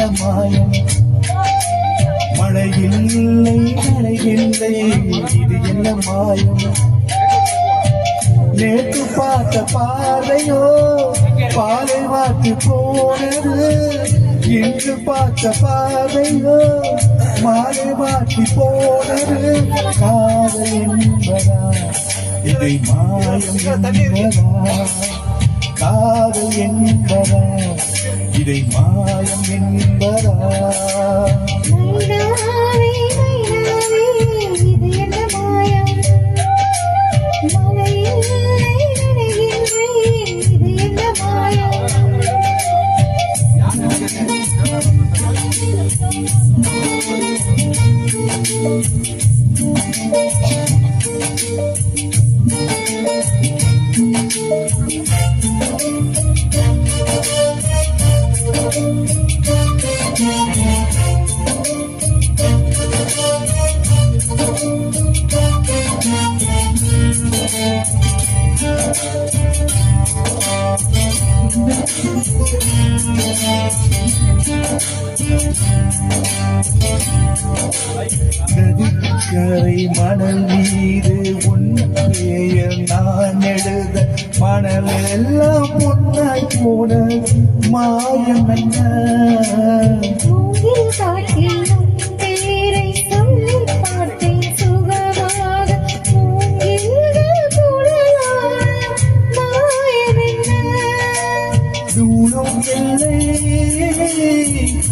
என்ன மாயம் மழையில்லை நனையில்லை இது என்ன மாயம் நேற்று பார்த்த பாதையோ பாலை வாக்கு போனது இன்று பார்த்த பாதையோ மாலை மாற்றி போனது காதல் என்பதா இதை மாயம் என்பதா காதல் என்பதா இதை மாயம் என்பதா நதிக்கரை மணல் மீது உன் பெயர் நான் எழுத மணல் எல்லாம் பொன்னாய் போன மாயம் என்ன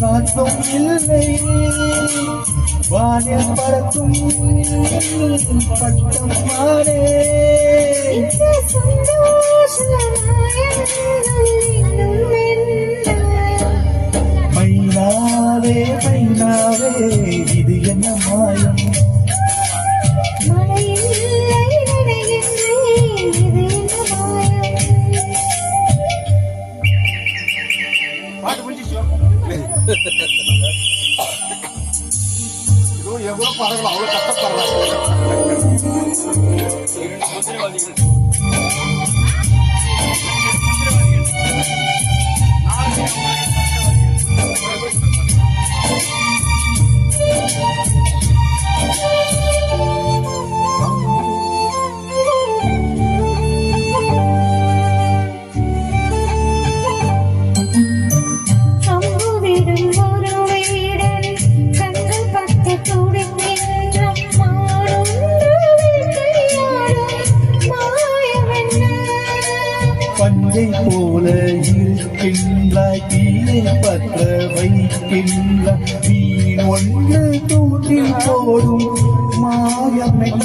காற்றும் இல்லை வானில் பறக்கும் பட்டம் மாறே மைனாவே மைனாவே இது என்ன மாயம் எவ்வளவு பாடங்கள் அவ்வளவு கஷ்டப்படுறாங்க பஞ்சை போல இருக்கின்றாய் தீயை பற்ற வைக்கின்றாய் மீன் ஒன்று தூண்டி போடும் மாயம் என்ன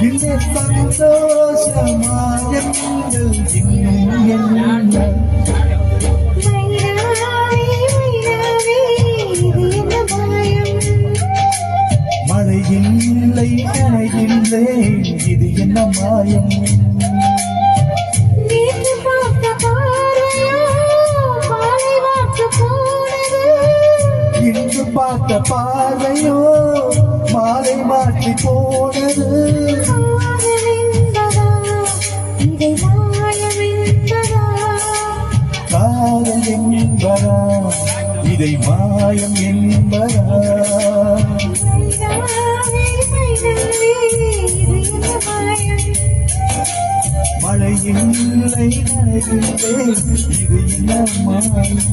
இந்த சந்தோஷமாயங்கள் இன்னும் என்ன மழையில்லை நனையில்லை இது என்ன மாயம் இன்று பார்த்த பார்வையோ மாலை மாற்றி போனது காதல் என்பதா இதை மாயம் என்பதா மழையில்லை நனையில்லை இது என்ன மாயம்